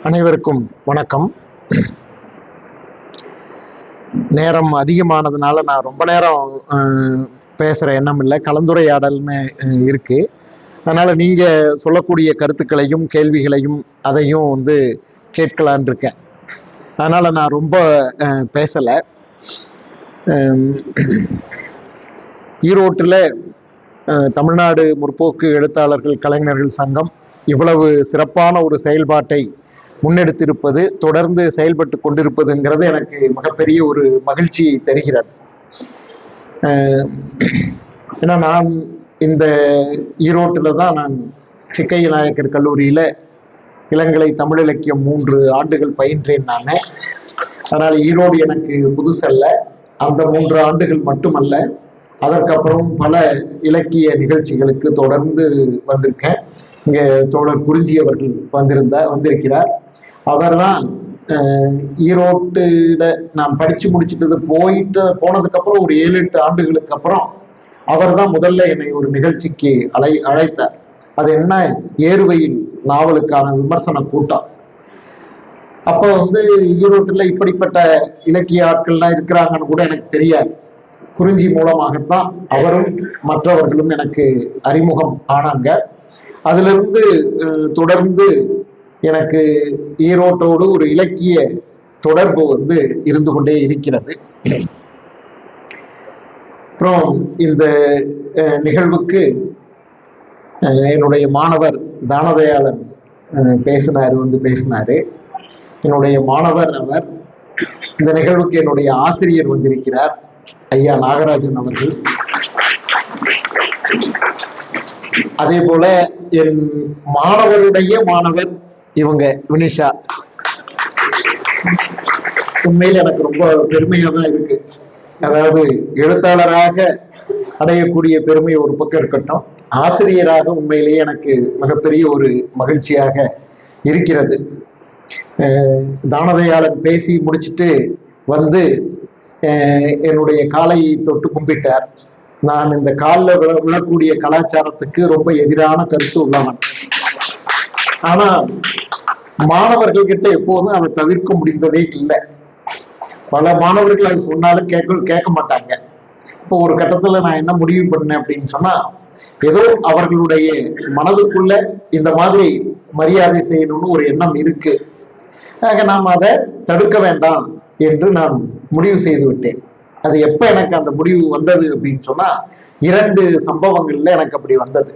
அனைவருக்கும் வணக்கம். நேரம் அதிகமானதுனால நான் ரொம்ப நேரம் பேசுற எண்ணம் இல்லை, கலந்துரையாடல்னு இருக்கு. அதனால நீங்க சொல்லக்கூடிய கருத்துக்களையும் கேள்விகளையும் அதையும் கேட்கலான் இருக்கேன். அதனால நான் ரொம்ப பேசல. ஈரோட்டில் தமிழ்நாடு முற்போக்கு எழுத்தாளர்கள் கலைஞர்கள் சங்கம் இவ்வளவு சிறப்பான ஒரு செயல்பாட்டை முன்னெடுத்திருப்பது, தொடர்ந்து செயல்பட்டு கொண்டிருப்பதுங்கிறது எனக்கு மிகப்பெரிய ஒரு மகிழ்ச்சியை தருகிறது. ஏன்னா நான் இந்த ஈரோட்டில் தான் நான் சிக்கை நாயக்கர் கல்லூரியில் இளங்கலை தமிழ் இலக்கியம் 3 ஆண்டுகள் பயின்றேன் நான். அதனால் ஈரோடு எனக்கு புதுசல்ல. அந்த 3 ஆண்டுகள் மட்டுமல்ல, அதற்கப்புறம் பல இலக்கிய நிகழ்ச்சிகளுக்கு தொடர்ந்து வந்திருக்கேன். இங்கே தோழர் குறிஞ்சி அவர்கள் வந்திருக்கிறார். அவர் தான் ஈரோட்டுல நான் படிச்சு முடிச்சுட்டு போனதுக்கப்புறம் ஒரு 7-8 ஆண்டுகளுக்கு அப்புறம் அவர் தான் முதல்ல என்னை ஒரு நிகழ்ச்சிக்கு அழைத்தார். அது என்ன, ஏறுவையில் நாவலுக்கான விமர்சன கூட்டம். அப்போ ஈரோட்டுல இப்படிப்பட்ட இலக்கிய ஆட்கள்லாம் இருக்கிறாங்கன்னு கூட எனக்கு தெரியாது. குறிஞ்சி மூலமாகத்தான் அவரும் மற்றவர்களும் எனக்கு அறிமுகம் ஆனாங்க. அதுல இருந்து தொடர்ந்து எனக்கு ஈரோட்டோடு ஒரு இலக்கிய தொடர்பு இருந்து கொண்டே இருக்கிறது. அப்புறம் இந்த நிகழ்வுக்கு என்னுடைய மாணவர் தானதயாளன் பேசினாரு. என்னுடைய மாணவர் அவர். இந்த நிகழ்வுக்கு என்னுடைய ஆசிரியர் வந்திருக்கிறார், ஐயா நாகராஜன் அவர்கள். அதே போல என் மாணவருடைய மாணவர் இவங்க வினிஷா. உண்மையில் எனக்கு ரொம்ப பெருமையா தான் இருக்கு. அதாவது எழுத்தாளராக அடையக்கூடிய பெருமை ஒரு பக்கம் இருக்கட்டும், ஆசிரியராக உண்மையிலேயே எனக்கு மிகப்பெரிய ஒரு மகிழ்ச்சியாக இருக்கிறது. தானதயாளன் பேசி முடிச்சுட்டு என்னுடைய காலையை தொட்டு கும்பிட்டார். நான் இந்த காலில் விழக்கூடிய கலாச்சாரத்துக்கு ரொம்ப எதிரான கருத்து உள்ளவன். ஆனா மாணவர்கள் கிட்ட எப்போதும் அதை தவிர்க்க முடிந்ததே இல்லை. பல மாணவர்கள் அது சொன்னாலும் கேட்க மாட்டாங்க. இப்போ ஒரு கட்டத்துல நான் என்ன முடிவு பண்ணேன் அப்படின்னு சொன்னா, ஏதோ அவர்களுடைய மனதுக்குள்ள இந்த மாதிரி மரியாதை செய்யணும்னு ஒரு எண்ணம் இருக்கு, ஆக நாம் அதை தடுக்க வேண்டாம் என்று நான் முடிவு செய்து விட்டேன். அது எப்ப எனக்கு அந்த முடிவு வந்தது அப்படின்னு சொன்னா, 2 சம்பவங்கள்ல எனக்கு அப்படி வந்தது.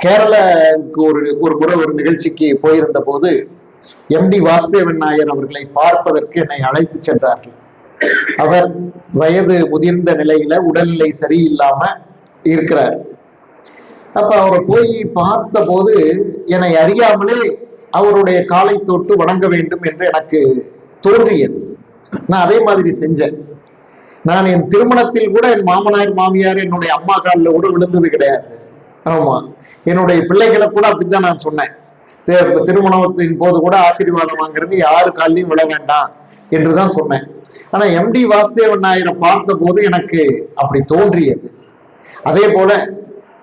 கேரளாவுக்கு ஒரு முறை ஒரு நிகழ்ச்சிக்கு போயிருந்த போது எம்டி வாசுதேவன் நாயர் அவர்களை பார்ப்பதற்கு என்னை அழைத்து சென்றார்கள். அவர் வயது முதிர்ந்த நிலையில உடல்நிலை சரியில்லாம இருக்கிறார். அப்ப அவரை போய் பார்த்த போது என்னை அறியாமலே அவருடைய காலை தொட்டு வணங்க வேண்டும் என்று எனக்கு தோன்றியது. நான் அதே மாதிரி செஞ்சேன். நான் என் திருமணத்தில் கூட என் மாமனார் மாமியார் என்னுடைய அம்மா காலில் கூட விழுந்தது கிடையாது. ஆமா, என்னுடைய பிள்ளைகளை கூட அப்படித்தான் நான் சொன்னேன். திருமணத்தின் போது கூட ஆசீர்வாதம் வாங்குறது யாரு காலையும் விழ வேண்டாம் என்றுதான் சொன்னேன். ஆனா எம்டி வாசுதேவன் நாயரை பார்த்த போது எனக்கு அப்படி தோன்றியது. அதே போல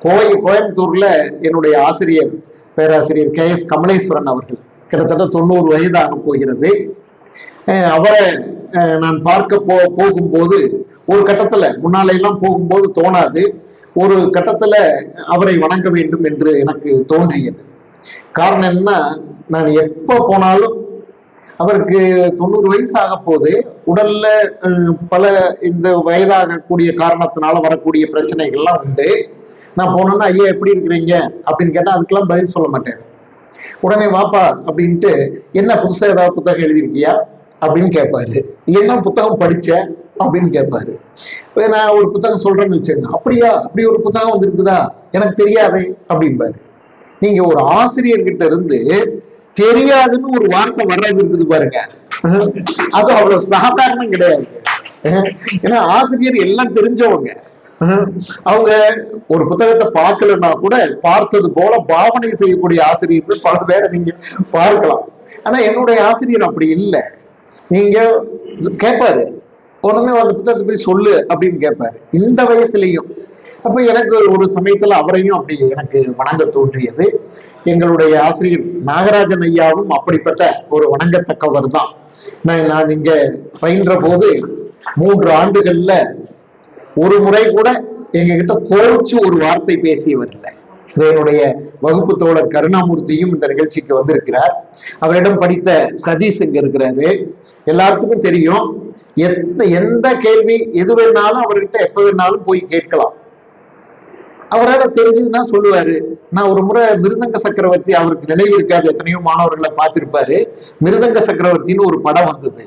கோயம்புத்தூர்ல என்னுடைய ஆசிரியர் பேராசிரியர் KS கமலேஸ்வரன் அவர்கள், கிட்டத்தட்ட 90 வயதாக போகிறது. அவரை நான் பார்க்க போகும்போது ஒரு கட்டத்துல, முன்னால எல்லாம் போகும்போது தோணாது, ஒரு கட்டத்துல அவரை வணங்க வேண்டும் என்று எனக்கு தோன்றியது. காரணம் என்ன, நான் எப்ப போனாலும் அவருக்கு 90 வயசு ஆக போது, உடல்ல பல இந்த வயதாகக்கூடிய காரணத்தினால வரக்கூடிய பிரச்சனைகள்லாம் உண்டு. நான் போனோன்னா, ஐயா எப்படி இருக்கிறீங்க அப்படின்னு கேட்டா அதுக்கெல்லாம் பதில் சொல்ல மாட்டேன். உடனே வாப்பா அப்படின்ட்டு, என்ன புதுசா ஏதாவது புத்தகம் எழுதியிருக்கியா அப்படின்னு கேட்பாரு. என்ன புத்தகம் படிச்ச அப்படின்னு கேட்பாரு. நான் ஒரு புத்தகம் சொல்றேன்னு வச்சுங்க, அப்படியா, அப்படி ஒரு புத்தகம் வந்துருக்குதா, எனக்கு தெரியாதே அப்படின்பாரு. நீங்க ஒரு ஆசிரியர்கிட்ட இருந்து தெரியாதுன்னு ஒரு வார்த்தை வர்றது இருக்குது பாருங்க, அது அவ்வளவு சாதாரணம் கிடையாது. ஏன்னா ஆசிரியர் எல்லாம் தெரிஞ்சவங்க. அவங்க ஒரு புத்தகத்தை பார்க்கலன்னா கூட பார்த்தது போல பாவனை செய்யக்கூடிய ஆசிரியர்கள் பல பேரை நீங்க பார்க்கலாம். ஆனா என்னுடைய ஆசிரியர் அப்படி இல்லை. நீங்க கேட்பாரு, உடனே அந்த புத்தகத்தை போய் சொல்லு அப்படின்னு கேட்பாரு, இந்த வயசுலயும். அப்ப எனக்கு ஒரு சமயத்துல அவரையும் அப்படி எனக்கு வணங்க தோன்றியது. எங்களுடைய ஆசிரியர் நாகராஜன் ஐயாவும் அப்படிப்பட்ட ஒரு வணங்கத்தக்கவர் தான். நான் இங்க பயின்ற போது 3 ஆண்டுகள்ல ஒரு முறை கூட எங்க கிட்ட கோச்சு ஒரு வார்த்தை பேசியவர் இல்லை. என்னுடைய வகுப்பு தோழர் கருணாமூர்த்தியும் இந்த நிகழ்ச்சிக்கு வந்திருக்கிறார். அவரிடம் படித்த சதீஷ் இங்க இருக்கிறாரு. எல்லாத்துக்கும் தெரியும், எந்த கேள்வி எது வேணாலும் அவர்கிட்ட எப்ப வேணாலும் போய் கேட்கலாம். அவரால் தெரிஞ்சதுன்னா சொல்லுவாரு. நான் ஒரு முறை மிருதங்க சக்கரவர்த்தி, அவருக்கு நினைவு இருக்காது, எத்தனையோ மாணவர்களை பார்த்திருப்பாரு. மிருதங்க சக்கரவர்த்தின்னு ஒரு படம் வந்தது.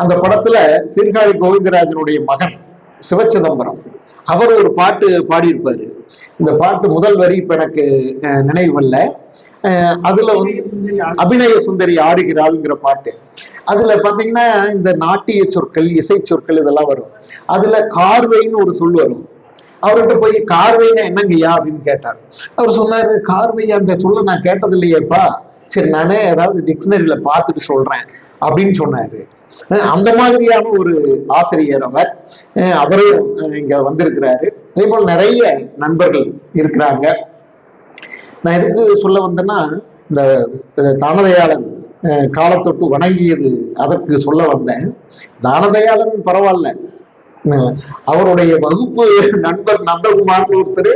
அந்த படத்துல சீர்காழி கோவிந்தராஜனுடைய மகன் சிவச்சிதம்பரம் அவர் ஒரு பாட்டு பாடியிருப்பாரு. இந்த பாட்டு முதல் வரி இப்ப எனக்கு நினைவல்ல. அதுல வந்து அபிநய சுந்தரி ஆடுகிறாள்ங்கிற பாட்டு. அதுல பாத்தீங்கன்னா இந்த நாட்டிய சொற்கள், இசை சொற்கள் இதெல்லாம் வரும். அதுல கார்வைன்னு ஒரு சொல் வரும். அவர்கிட்ட போய் கார்வைனா என்னங்கய்யா அப்படின்னு கேட்டார். அவர் சொன்னாரு, கார்வையா அந்த சொல்ல நான் கேட்டது இல்லையேப்பா, சரி நானே ஏதாவது டிக்ஷனரியில பார்த்துட்டு சொல்றேன் அப்படின்னு சொன்னாரு. அந்த மாதிரியான ஒரு ஆசிரியர் அவர். அவரும் இங்க வந்திருக்கிறாரு. அதே போல் நிறைய நண்பர்கள் இருக்கிறாங்க. நான் எதுக்கு சொல்ல வந்தேன்னா, இந்த தானதயாளன் காலத்தொட்டு வணங்கியது அதற்கு சொல்ல வந்தேன். தானதயாளன் பரவாயில்ல, அவருடைய வகுப்பு நண்பர் நந்தகுமார்னு ஒருத்தர்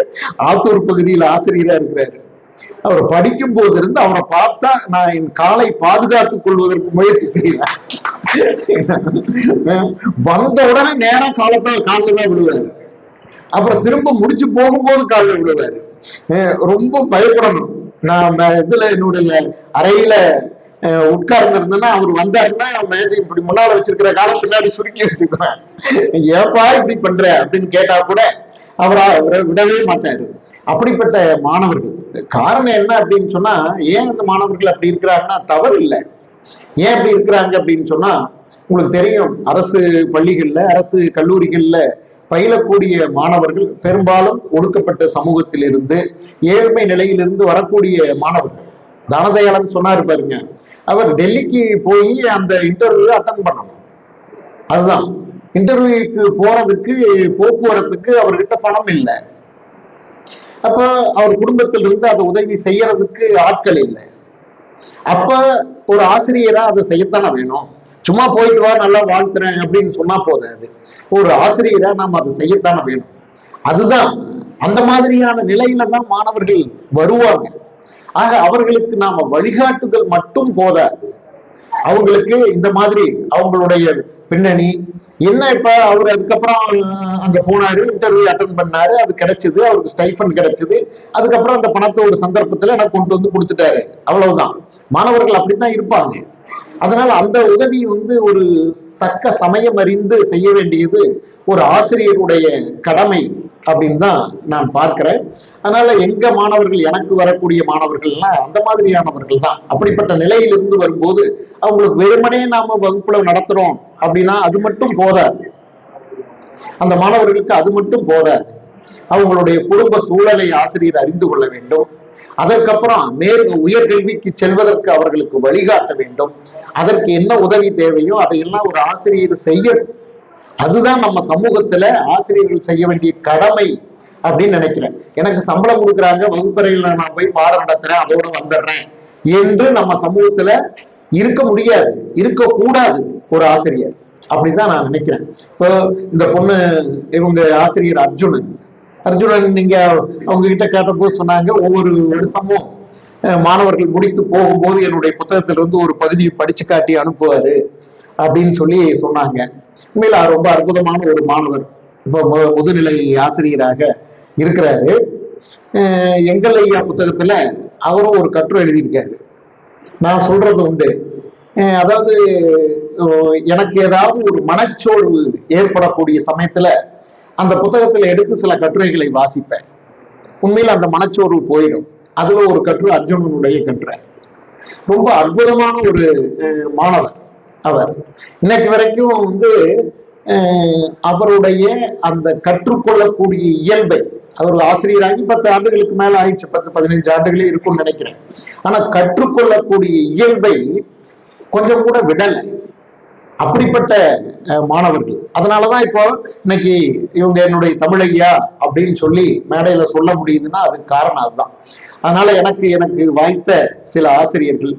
ஆத்தூர் பகுதியில் ஆசிரியரா இருக்கிறாரு. அவர் படிக்கும் போது இருந்து அவரை பார்த்தா நான் என் காலை பாதுகாத்துக் கொள்வதற்கு முயற்சி செய்வேன். வந்த உடனே நேரம் காலில் தான் விடுவாரு. அப்புறம் திரும்ப முடிச்சு போகும்போது காலில் விடுவாரு. ரொம்ப பயப்படணும். நான் இதுல என்னுடைய அறையில உட்கார்ந்து இருந்தேன்னா அவர் வந்தாருன்னா மேஜை இப்படி முன்னால வச்சிருக்கிற காலம் பின்னாடி சுருக்கி வச்சுக்குவேன். ஏப்பா இப்படி பண்ற அப்படின்னு கேட்டா கூட அவரை விடவே மாட்டாரு. அப்படிப்பட்ட மாணவர்கள். காரணம் என்ன அப்படின்னு சொன்னா, ஏன் அந்த மாணவர்கள் அப்படி இருக்கிறாங்கன்னா தவறு இல்லை. ஏன் அப்படி இருக்கிறாங்க அப்படின்னு சொன்னா, உங்களுக்கு தெரியும், அரசு பள்ளிகள்ல அரசு கல்லூரிகள்ல பயிலக்கூடிய மாணவர்கள் பெரும்பாலும் ஒடுக்கப்பட்ட சமூகத்திலிருந்து, ஏழ்மை நிலையிலிருந்து வரக்கூடிய மாணவர்கள். தானதயாளன் சொன்னாரு பாருங்க, அவர் டெல்லிக்கு போய் அந்த இன்டர்வியூ அட்டன் பண்ணணும். அதுதான் இன்டர்வியூக்கு போறதுக்கு போக்குவரத்துக்கு அவர்கிட்ட பணம் இல்லை. அப்ப அவர் குடும்பத்திலிருந்து அதை உதவி செய்யறதுக்கு ஆட்கள் இல்லை. அப்ப ஒரு ஆசிரியரா அதை செய்யத்தானே வேணும். சும்மா போயிட்டு வா நல்லா வாழ்த்துறேன் அப்படின்னு சொன்னா போதாது. ஒரு ஆசிரியரா நாம் அதை செய்யத்தானே வேணும். அதுதான் அந்த மாதிரியான நிலையில தான் மாணவர்கள் வருவாங்க. ஆக அவர்களுக்கு நாம வழிகாட்டுதல் மட்டும் போதாது. அவங்களுக்கு இந்த மாதிரி அவங்களுடைய பின்னணி என்ன, இப்ப அவர் அதுக்கப்புறம் அங்க போனாரு, இன்டர்வியூ அட்டன் பண்ணாரு, அது கிடைச்சது, அவருக்கு ஸ்டைஃபன் கிடைச்சது. அதுக்கப்புறம் அந்த பணத்தை ஒரு சந்தர்ப்பத்துல எனக்கு கொண்டு வந்து கொடுத்துட்டாரு, அவ்வளவுதான். மாணவர்கள் அப்படித்தான் இருப்பாங்க. அதனால அந்த உதவி ஒரு தக்க சமயம் அறிந்து செய்ய வேண்டியது ஒரு ஆசிரியருடைய கடமை அப்படின்னு தான் நான் பார்க்கிறேன். அதனால எங்க மாணவர்கள், எனக்கு வரக்கூடிய மாணவர்கள்லாம் அந்த மாதிரியானவர்கள் தான். அப்படிப்பட்ட நிலையிலிருந்து வரும்போது அவங்களுக்கு வெறுமனே நாம வகுப்புல நடத்துறோம் அப்படின்னா அது மட்டும் போதாது. அந்த மாணவர்களுக்கு அது மட்டும் போதாது. அவங்களுடைய குடும்ப சூழலை ஆசிரியர் அறிந்து கொள்ள வேண்டும். அதற்கப்புறம் உயர்கல்விக்கு செல்வதற்கு அவர்களுக்கு வழிகாட்ட வேண்டும். அதற்கு என்ன உதவி தேவையோ அதையெல்லாம் ஒரு ஆசிரியர் செய்யணும். அதுதான் நம்ம சமூகத்துல ஆசிரியர்கள் செய்ய வேண்டிய கடமை அப்படின்னு நினைக்கிறேன். எனக்கு சம்பளம் கொடுக்குறாங்க, வகுப்பறையில நான் போய் பாடம் நடத்துறேன், அதோட வந்துடுறேன் என்று நம்ம சமூகத்துல இருக்க முடியாது, இருக்கக்கூடாது ஒரு ஆசிரியர். அப்படிதான் நான் நினைக்கிறேன். இப்போ இந்த பொண்ணு, இவங்க ஆசிரியர் அர்ஜுனன் நீங்க அவங்க கிட்ட கேட்டபோது சொன்னாங்க, ஒவ்வொரு வருஷமும் மாணவர்கள் முடித்து போகும்போது என்னுடைய புத்தகத்திலிருந்து ஒரு பகுதியை படிச்சு காட்டி அனுப்புவாரு அப்படின்னு சொல்லி சொன்னாங்க. உண்மையில ரொம்ப அற்புதமான ஒரு மாணவர். இப்போ முதுநிலை ஆசிரியராக இருக்கிறாரு. எங்கள் ஐயா புத்தகத்துல அவரும் ஒரு கட்டுரை எழுதியிருக்காரு. நான் சொல்றது உண்டு. அதாவது எனக்கு ஏதாவது ஒரு மனச்சோர்வு ஏற்படக்கூடிய சமயத்துல அந்த புத்தகத்துல எடுத்து சில கட்டுரைகளை வாசிப்பேன். உண்மையில அந்த மனச்சோர்வு போயிடும். அதுல ஒரு கட்டுரை அர்ஜுனனுடைய கட்டுரை. ரொம்ப அற்புதமான ஒரு மாணவர் அவர். இன்னைக்கு வரைக்கும் அவருடைய அந்த கற்றுக்கொள்ளக்கூடிய இயல்பை, அவர் ஆசிரியராகி 10 ஆண்டுகளுக்கு மேல ஆயிடுச்சு, 10-15 ஆண்டுகளே இருக்கும்னு நினைக்கிறேன். ஆனா கற்றுக்கொள்ளக்கூடிய இயல்பை கொஞ்சம் கூட விடலை. அப்படிப்பட்ட மாணவர்கள். அதனாலதான் இப்போ இன்னைக்கு இவங்க என்னுடைய தமிழையா அப்படின்னு சொல்லி மேடையில சொல்ல முடியுதுன்னா அதுக்கு காரணம் அதுதான். அதனால எனக்கு வாய்த்த சில ஆசிரியர்கள்,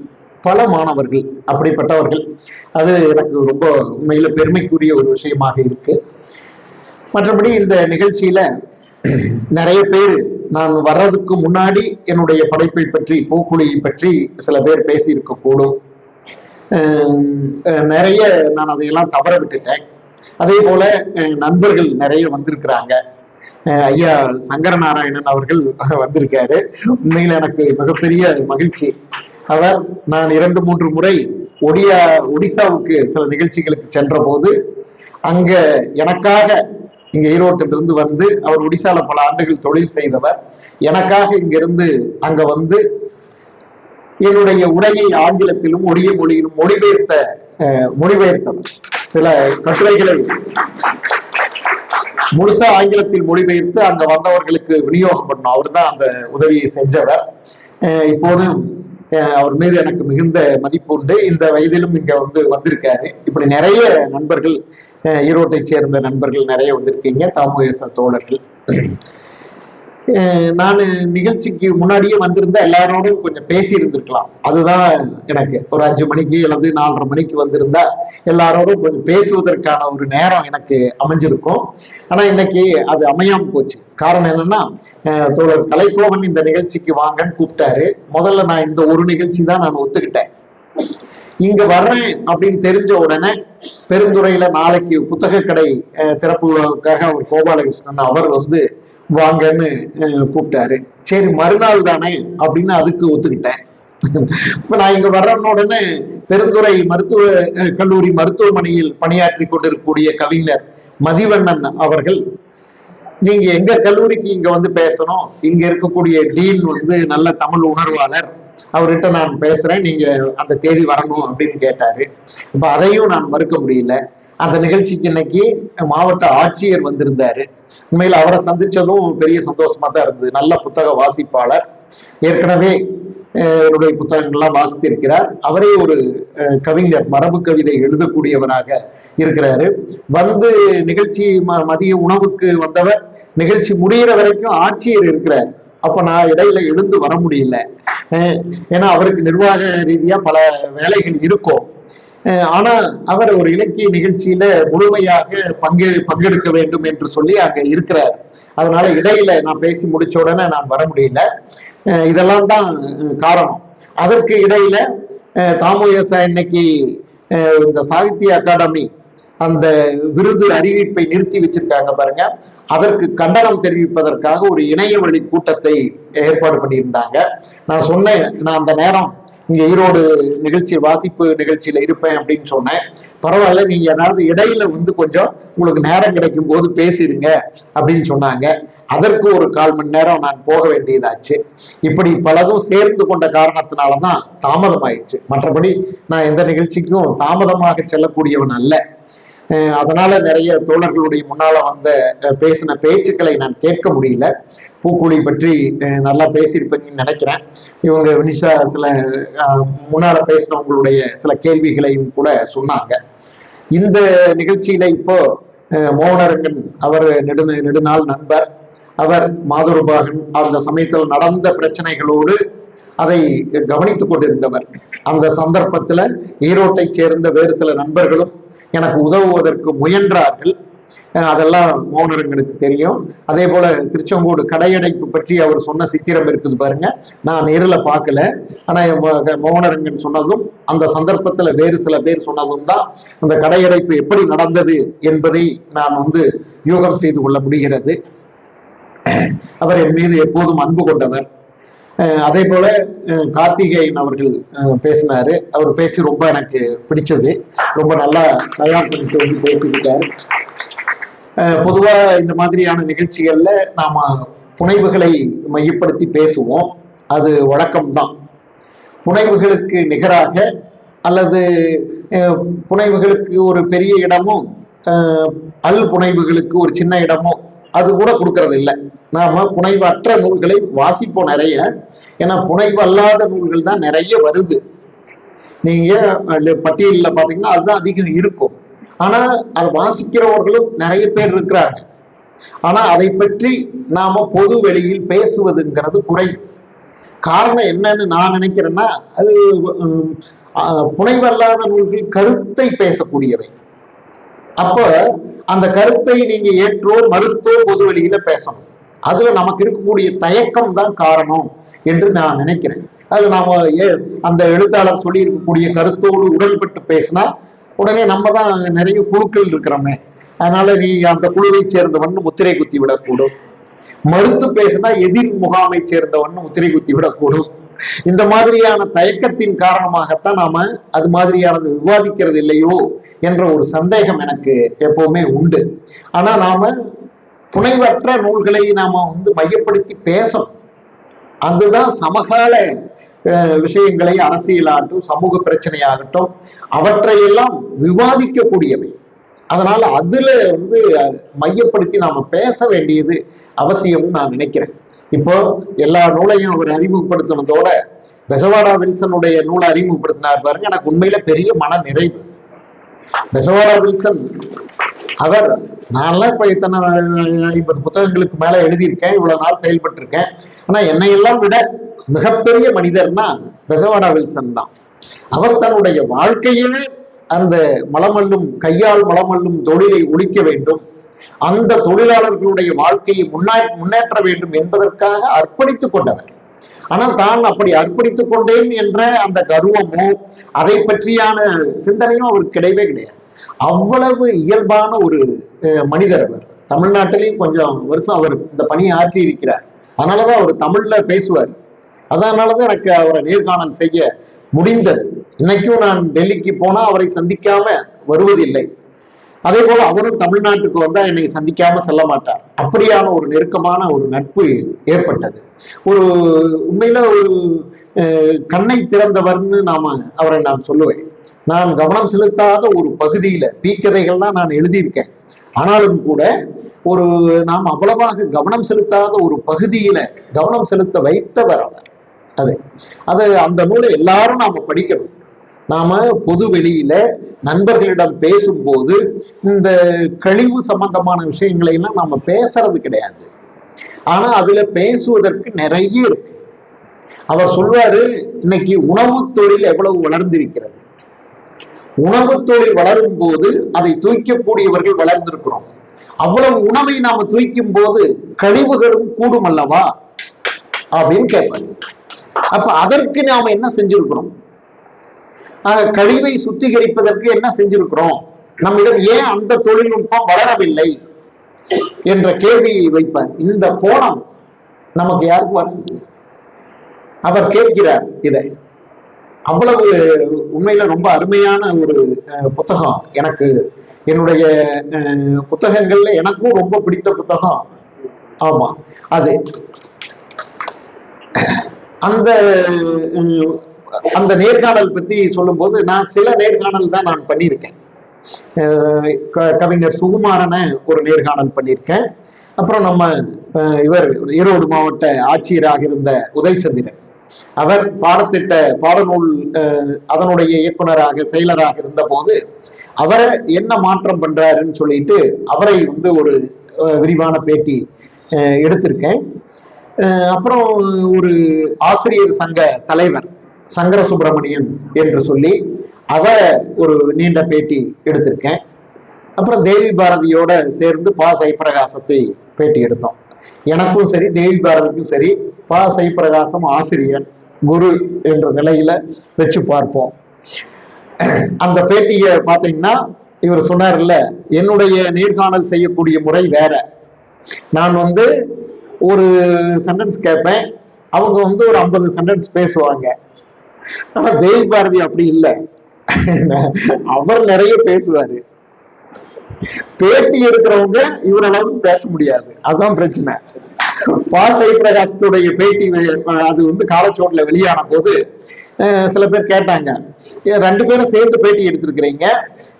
பல மாணவர்கள், அப்படிப்பட்டவர்கள், அது எனக்கு ரொம்ப உண்மையில பெருமைக்குரிய ஒரு விஷயமாக இருக்கு. மற்றபடி இந்த நிகழ்ச்சியில நிறைய பேர் நான் வர்றதுக்கு முன்னாடி என்னுடைய படைப்பை பற்றி, பூக்குழியை பற்றி சில பேர் பேசியிருக்க கூடும். நிறைய நான் அதையெல்லாம் தவற விட்டுட்டேன். அதே போல நண்பர்கள் நிறைய வந்திருக்கிறாங்க. ஐயா சங்கரநாராயணன் அவர்கள் வந்திருக்காரு. உண்மையில எனக்கு மிகப்பெரிய மகிழ்ச்சி. அவர் நான் 2-3 முறை ஒடிசாவுக்கு சில நிகழ்ச்சிகளுக்கு சென்ற போது அங்க எனக்காக இங்க ஈரோட்டிலிருந்து வந்து, அவர் ஒடிசால பல ஆண்டுகள் தொழில் செய்தவர், எனக்காக இங்கிருந்து அங்க வந்து என்னுடைய உரையை ஆங்கிலத்திலும் ஒடிய மொழியிலும் மொழிபெயர்த்தவர். சில கட்டுரைகளை முழுசா ஆங்கிலத்தில் மொழிபெயர்த்து அங்க வந்தவர்களுக்கு விநியோகம் பண்ணோம். அவர் தான் அந்த உதவியை செஞ்சவர். இப்போதும் அவர் மீது எனக்கு மிகுந்த மதிப்பு உண்டு. இந்த வயதிலும் இங்க வந்திருக்காரு. இப்படி நிறைய நண்பர்கள், ஈரோட்டை சேர்ந்த நண்பர்கள் நிறைய வந்திருக்கீங்க, தாமுக தோழர்கள். நான் நிகழ்ச்சிக்கு முன்னாடியே வந்திருந்தா எல்லாரோடும் கொஞ்சம் பேசி இருந்திருக்கலாம். அதுதான் எனக்கு ஒரு 5 மணிக்கு அல்லது 4:30 மணிக்கு வந்திருந்தா எல்லாரோடும் கொஞ்சம் பேசுவதற்கான ஒரு நேரம் எனக்கு அமைஞ்சிருக்கும். ஆனா இன்னைக்கு அது அமையாம போச்சு. காரணம் என்னன்னா, தோழர் கலைக்கோவன் இந்த நிகழ்ச்சிக்கு வாங்கன்னு கூப்பிட்டாரு. முதல்ல நான் இந்த ஒரு நிகழ்ச்சி தான் நான் ஒத்துக்கிட்டேன். இங்க வர்றேன் அப்படின்னு தெரிஞ்ச உடனே பெருந்துறையில நாளைக்கு புத்தக கடை திறப்பு விழாவுக்காக அவர் கோபாலகிருஷ்ணன் அவர் வாங்கன்னு கூப்பிட்டாரு. சரி, மறுநாள் தானே அப்படின்னு அதுக்கு ஒத்துக்கிட்டேன். இப்ப நான் இங்க வர்றேன்னு உடனே பெருந்துறை மருத்துவ கல்லூரி மருத்துவமனையில் பணியாற்றி கொண்டிருக்கக்கூடிய கவிஞர் மதிவண்ணன் அவர்கள், நீங்க எங்க கல்லூரிக்கு இங்க பேசணும், இங்க இருக்கக்கூடிய டீன் நல்ல தமிழ் உணர்வாளர், அவர்கிட்ட நான் பேசுறேன், நீங்க அந்த தேதி வரணும் அப்படின்னு கேட்டாரு. இப்ப அதையும் நான் மறுக்க முடியல. அந்த நிகழ்ச்சிக்கு இன்னைக்கு மாவட்ட ஆட்சியர் வந்திருந்தாரு. உண்மையில் அவரை சந்திச்சதும் பெரிய சந்தோஷமா தான் இருந்தது. நல்ல புத்தக வாசிப்பாளர், ஏற்கனவே என்னுடைய புத்தகங்கள்லாம் வாசித்திருக்கிறார். அவரே ஒரு கவிஞர், மரபு கவிதை எழுதக்கூடியவராக இருக்கிறாரு. நிகழ்ச்சி மதிய உணவுக்கு வந்தவர், நிகழ்ச்சி முடிகிற வரைக்கும் ஆட்சியர் இருக்கிறார். அப்ப நான் இடையில எழுந்து வர முடியல. ஏன்னா அவருக்கு நிர்வாக ரீதியா பல வேலைகள் இருக்கும். ஆனா அவர் ஒரு இலக்கிய நிகழ்ச்சியில முழுமையாக பங்கெடுக்க வேண்டும் என்று சொல்லி அங்க இருக்கிறார். அதனால இடையில நான் பேசி முடிச்ச உடனே நான் வர முடியல. இதெல்லாம் தான் காரணம். அதற்கு இடையில தாமுக இன்னைக்கு இந்த சாகித்ய அகாடமி அந்த விருது அறிவிப்பை நிறுத்தி வச்சிருக்காங்க பாருங்க. அதற்கு கண்டனம் தெரிவிப்பதற்காக ஒரு இணைய வழி கூட்டத்தை ஏற்பாடு பண்ணியிருந்தாங்க. நான் சொன்னேன், நான் அந்த நேரம் இங்க ஈரோடு வாசிப்பு நிகழ்ச்சியில இருப்பேன் அப்படின்னு சொன்னேன். பரவாயில்ல, நீங்க ஏதாவது இடையில கொஞ்சம் உங்களுக்கு நேரம் கிடைக்கும் போது பேசிருங்க அப்படின்னு சொன்னாங்க. அதற்கு ஒரு 1/4 மணி நேரம் நான் போக வேண்டியதாச்சு. இப்படி பலதும் சேர்ந்து கொண்ட காரணத்தினாலதான் தாமதம் ஆயிடுச்சு. மற்றபடி நான் எந்த நிகழ்ச்சிக்கும் தாமதமாக செல்லக்கூடியவன் அல்ல. அதனால நிறைய தோழர்களுடைய முன்னால பேசின பேச்சுக்களை நான் கேட்க முடியல. பூக்குழி பற்றி நல்லா பேசியிருப்பீங்கன்னு நினைக்கிறேன். இவங்க வினிஷா சில முன்னால பேசினவங்களுடைய சில கேள்விகளையும் கூட சொன்னாங்க. இந்த நிகழ்ச்சியில இப்போ மோகனரங்கன் அவர் நெடுநாள் நண்பர். அவர் மாதுருபாகன் அந்த சமயத்தில் நடந்த பிரச்சனைகளோடு அதை கவனித்துக் கொண்டிருந்தவர். அந்த சந்தர்ப்பத்துல ஈரோட்டை சேர்ந்த வேறு சில நண்பர்களும் எனக்கு உதவுவதற்கு முயன்றார்கள். அதெல்லாம் மோகனரங்கனுக்கு தெரியும். அதே போல திருச்செங்கோடு கடையடைப்பு பற்றி அவர் சொன்ன சித்திரம் இருக்குது பாருங்க. நான் நேரில் பார்க்கல, ஆனா மோகனரங்கன் சொன்னதும் அந்த சந்தர்ப்பத்துல வேறு சில பேர் சொன்னதும் தான் அந்த கடையடைப்பு எப்படி நடந்தது என்பதை நான் யூகம் செய்து கொள்ள முடிகிறது. அவர் என் மீது எப்போதும் அன்பு கொண்டவர். அதே போல கார்த்திகேயன் அவர்கள் பேசினாரு. அவர் பேச்சு ரொம்ப எனக்கு பிடிச்சது. ரொம்ப நல்லா தயார் பண்ணிட்டு பேசிக்கிட்டார். பொதுவா இந்த மாதிரியான நிகழ்ச்சிகள்ல நாம புனைவுகளை மையப்படுத்தி பேசுவோம், அது வழக்கம்தான். புனைவுகளுக்கு நிகராக அல்லது புனைவுகளுக்கு ஒரு பெரிய இடமும் புனைவுகளுக்கு ஒரு சின்ன இடமும் அது கூட கொடுக்கறது இல்லை. நாம புனைவற்ற நூல்களை வாசிப்போம் நிறைய. ஏன்னா புனைவு அல்லாத நூல்கள் தான் நிறைய வருது. நீங்க பட்டியலில் பாத்தீங்கன்னா அதுதான் அதிகம் இருக்கும். ஆனா அதை வாசிக்கிறவர்களும் நிறைய பேர் இருக்கிறாங்க. ஆனா அதை பற்றி நாம பொது வெளியில் பேசுவதுங்கிறது குறைவு. காரணம் என்னன்னு நான் நினைக்கிறேன்னா, அது புனைவல்லாத நூல்கள் கருத்தை பேசக்கூடியவை. அப்ப அந்த கருத்தை நீங்க ஏற்றோ மறுத்தோ பொது வெளியில பேசணும். அதுல நமக்கு இருக்கக்கூடிய தயக்கம் தான் காரணம் என்று நான் நினைக்கிறேன். அதுல நாம அந்த எழுத்தாளர் சொல்லி இருக்கக்கூடிய கருத்தோடு உடன்பட்டு பேசினா உடனே நம்ம தான் நிறைய குழுக்கள் இருக்கிறோமே, அதனால நீ அந்த குழுவை சேர்ந்தவன் முத்திரை குத்தி விடக்கூடும். மறுத்து பேசினா எதிர் முகாமை சேர்ந்தவன் முத்திரை குத்தி விடக்கூடும். இந்த மாதிரியான தயக்கத்தின் காரணமாகத்தான் நாம அது மாதிரியானது விவாதிக்கிறது இல்லையோ என்ற ஒரு சந்தேகம் எனக்கு எப்பவுமே உண்டு. ஆனா நாம புனைவற்ற நூல்களை நாம மையப்படுத்தி பேசணும். அதுதான் சமகால விஷயங்களை, அரசியலாகட்டும் சமூக பிரச்சனையாகட்டும் அவற்றையெல்லாம் விவாதிக்கக்கூடியவை. அதனால அதுல மையப்படுத்தி நாம பேச வேண்டியது அவசியம்னு நான் நினைக்கிறேன். இப்போ எல்லா நூலையும் அவர் அறிமுகப்படுத்தினதோட பெசவாடா வில்சனுடைய நூலை அறிமுகப்படுத்தினார் பாருங்க, எனக்கு உண்மையில பெரிய மன நிறைவு. பெசவாடா வில்சன் அவர், நான்லாம் இப்ப இத்தனை 50 புத்தகங்களுக்கு மேல எழுதியிருக்கேன், இவ்வளவு நாள் செயல்பட்டு இருக்கேன். ஆனா என்னையெல்லாம் விட மிகப்பெரிய மனிதர்னா பெசவாடா வில்சன் தான். அவர் தன்னுடைய வாழ்க்கையிலே அந்த மலமல்லும் கையால் மலமல்லும் தொழிலை ஒழிக்க வேண்டும், அந்த தொழிலாளர்களுடைய வாழ்க்கையை முன்னேற்ற வேண்டும் என்பதற்காக அர்ப்பணித்துக் கொண்டவர். ஆனா தான் அப்படி அர்ப்பணித்துக் கொண்டேன் என்ற அந்த கர்வமோ அதை பற்றியான சிந்தனையும் அவருக்கு கிடையவே கிடையாது. அவ்வளவு இயல்பான ஒரு மனிதர் அவர். தமிழ்நாட்டிலையும் கொஞ்சம் வருஷம் அவர் இந்த பணியை ஆற்றி இருக்கிறார். அதனாலதான் அவர் தமிழ்ல பேசுவார். அதனாலதான் எனக்கு அவரை நேர்காணல் செய்ய முடிந்தது. இன்னைக்கும் நான் டெல்லிக்கு போனா அவரை சந்திக்காம வருவதில்லை. அதே போல அவரும் தமிழ்நாட்டுக்கு வந்தா என்னை சந்திக்காம செல்ல மாட்டார். அப்படியான ஒரு நெருக்கமான ஒரு நட்பு ஏற்பட்டது. ஒரு உண்மையில ஒரு கண்ணை திறந்தவர்னு அவரை நான் சொல்லுவேன். நான் கவனம் செலுத்தாத ஒரு பகுதியில பீக்கதைகள்லாம் நான் எழுதியிருக்கேன். ஆனாலும் கூட ஒரு நாம் அவ்வளவாக கவனம் செலுத்தாத ஒரு பகுதியில கவனம் செலுத்த வைத்தவர் அவர். அது அந்த நூலை எல்லாரும் நாம படிக்கணும். நாம பொது வெளியில நண்பர்களிடம் பேசும்போது இந்த கழிவு சம்பந்தமான விஷயங்களை எல்லாம் நாம பேசுறது கிடையாது. ஆனா அதுல பேசுவதற்கு நிறைய இருக்கு. அவர் சொல்வாரு, இன்னைக்கு உணவு தொழில் எவ்வளவு வளர்ந்திருக்கிறது. உணவு தொழில் வளரும் போது அதை தூய்க்கக்கூடியவர்கள் வளர்ந்திருக்கிறோம். அவ்வளவு உணவை நாம தூய்க்கும் போது கழிவுகளும் கூடும் அல்லவா அப்படின்னு கேட்பாரு. அப்ப அதற்கு நாம என்ன செஞ்சிருக்கிறோம்? கழிவை சுத்திகரிப்பதற்கு என்ன செஞ்சிருக்கிறோம்? நம்மிடம் ஏன் அந்த தொழில்நுட்பம் வளரவில்லை என்ற கேள்வியை வைப்பார். இந்த கோணம் நமக்கு யாருக்கு வருது? அவர் கேட்கிறார் இதை. அவ்வளவு உண்மையில ரொம்ப அருமையான ஒரு புத்தகம். எனக்கு என்னுடைய புத்தகங்கள்ல எனக்கும் ரொம்ப பிடித்த புத்தகம். ஆமா, அது அந்த அந்த நேர்காணல் பத்தி சொல்லும் போது, நான் சில நேர்காணல் தான் நான் பண்ணியிருக்கேன். கவிஞர் சுகுமாரனை ஒரு நேர்காணல் பண்ணியிருக்கேன். அப்புறம் நம்ம இவர் ஈரோடு மாவட்ட ஆட்சியராக இருந்த உதயச்சந்திரன், அவர் பாடத்திட்ட பாடநூல் அதனுடைய இயக்குனராக செயலராக இருந்த போது அவரை என்ன மாற்றம் பண்றாருன்னு சொல்லிட்டு அவரை ஒரு விரிவான பேட்டி எடுத்திருக்கேன். அப்புறம் ஒரு ஆசிரியர் சங்க தலைவர் சங்கர சுப்பிரமணியன் என்று சொல்லி அவரை ஒரு நீண்ட பேட்டி எடுத்திருக்கேன். அப்புறம் தேவி பாரதியோட சேர்ந்து பா சைப்பிரகாசத்தை பேட்டி எடுத்தோம். எனக்கும் சரி தேவி பாரதிக்கும் சரி பா சைப்பிரகாசம் ஆசிரியர் குரு என்ற நிலையில வச்சு பார்ப்போம். அந்த பேட்டியை பார்த்தீங்கன்னா இவர் சொன்னார்ல, என்னுடைய நேர்காணல் செய்யக்கூடிய முறை வேற. நான் ஒரு சென்டென்ஸ் கேட்பேன், அவங்க ஒரு 50 சென்டென்ஸ் பேசுவாங்க. ஆனா தேவி பாரதி அப்படி இல்லை, அவர் நிறைய பேசுவாரு. பேட்டி எடுக்கிறவங்க இவரளவு பேச முடியாது, அதுதான் பிரச்சனை. பா சைப்பிரகாசத்துடைய பேட்டி அது காலச்சோட்டுல வெளியான போது சில பேர் கேட்டாங்க, 2 பேரும் சேர்ந்து பேட்டி எடுத்திருக்கிறீங்க,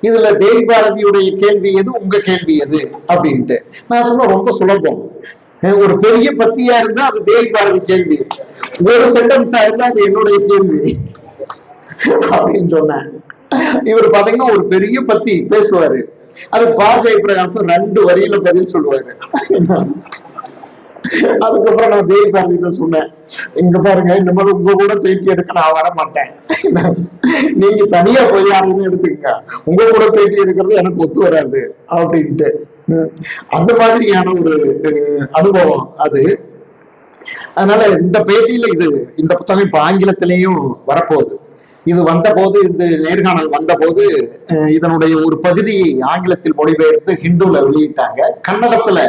இதுல தேவி பாரதியுடைய கேள்வி எது, உங்க கேள்வி எது அப்படின்ட்டு. நான் சொன்ன ரொம்ப சுலபம். ஒரு பெரிய பத்தியா இருந்தா அது தேவி பாரதி கேள்வி, ஒரு சென்டென்ஸா இருந்தா அது என்னுடைய கேள்வி. அப்படின்னு சொன்னேன். இவர் பாத்தீங்கன்னா ஒரு பெரிய பத்தி பேசுவாரு, அது பா ஜெயபிரகாசம் 2 வரியில பதில் சொல்லுவாரு. அதுக்கப்புறம் நான் தேவி பாரதிட்ட சொன்னேன், இங்க பாருங்க, இந்த மாதிரி உங்க கூட பேட்டி எடுக்க நான் வர மாட்டேன், நீங்க தனியா போய் யாருன்னு எடுத்துக்கங்க, உங்க கூட பேட்டி எடுக்கிறது எனக்கு ஒத்து வராது அப்படின்ட்டு. அந்த மாதிரியான ஒரு அனுபவம் அது. அதனால இந்த பேட்டியில இந்த புத்தகம் இப்ப ஆங்கிலத்திலையும் வரப்போகுது. இது வந்த போது, இந்த நேர்காணல் வந்த போது இதனுடைய ஒரு பகுதியை ஆங்கிலத்தில் மொழிபெயர்த்து ஹிந்துல வெளியிட்டாங்க, கன்னடத்துல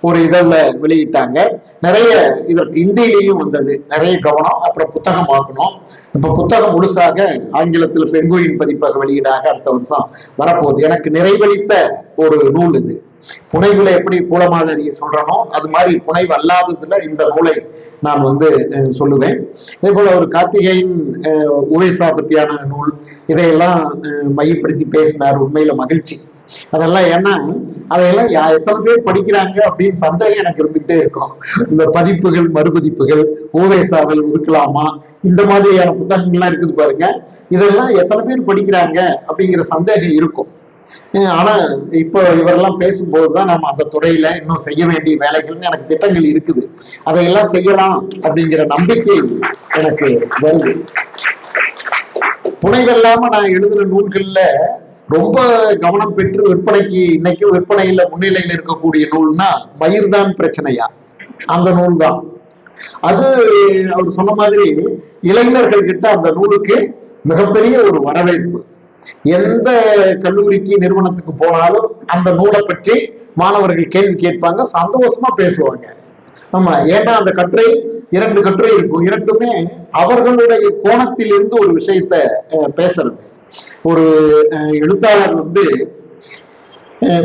ஒரு இதழ்ல வெளியிட்டாங்க. நிறைய இதற்கு இந்தியிலையும் வந்தது, நிறைய கவனம். அப்புறம் புத்தகம் ஆக்கணும். இப்ப புத்தகம் முழுசாக ஆங்கிலத்தில் பெங்குயின் பதிப்பக வெளியீடாக அடுத்த வருஷம் வரப்போகுது. எனக்கு நிறைவளித்த ஒரு நூல் இது. புனைவுல எப்படி பூலமாதேவியை சொல்றனோ அது மாதிரி புனைவு அல்லாததுல இந்த நூலை நான் சொல்லுவேன். அதே போல ஒரு கார்த்திகேயன் உவேசா பத்தியான நூல், இதையெல்லாம் மையப்படுத்தி பேசினார். உண்மையில மகிழ்ச்சி. அதெல்லாம் ஏன்னா அதையெல்லாம் எத்தனை பேர் படிக்கிறாங்க அப்படின்னு சந்தேகம் எனக்கு இருந்துகிட்டே இருக்கும். இந்த பதிப்புகள், மறுபதிப்புகள், ஓவேசாவில் இருக்கலாமா, இந்த மாதிரியான புத்தகங்கள்லாம் இருக்குது பாருங்க, இதெல்லாம் எத்தனை பேர் படிக்கிறாங்க அப்படிங்கிற சந்தேகம் இருக்கும். ஆனா இப்போ இவரெல்லாம் பேசும்போதுதான் நம்ம அந்த துறையில இன்னும் செய்ய வேண்டிய வேலைகள்னு எனக்கு திட்டங்கள் இருக்குது. அதையெல்லாம் செய்யலாம் அப்படிங்கிற நம்பிக்கை எனக்கு வருது. புனைவில்லாம நான் எழுதின நூல்கள்ல ரொம்ப கவனம் பெற்று விற்பனைக்கு இன்னைக்கும் விற்பனையில முன்னிலையில் இருக்கக்கூடிய நூல்னா மயிர்தான் பிரச்சனையா, அந்த நூல் தான். அது அவர் சொன்ன மாதிரி இளைஞர்கள் கிட்ட அந்த நூலுக்கு மிகப்பெரிய ஒரு வரவேற்பு. எந்த கல்லூரிக்கு நிறுவனத்துக்கு போனாலும் அந்த நூலை பற்றி மாணவர்கள் கேள்வி கேட்பாங்க, சந்தோஷமா பேசுவாங்க. ஆமா, ஏன்னா அந்த கட்டுரை 2 கட்டுரை இருக்கும், 2மே அவர்களுடைய கோணத்திலிருந்து ஒரு விஷயத்த பேசுறது. ஒரு எழுத்தாளர்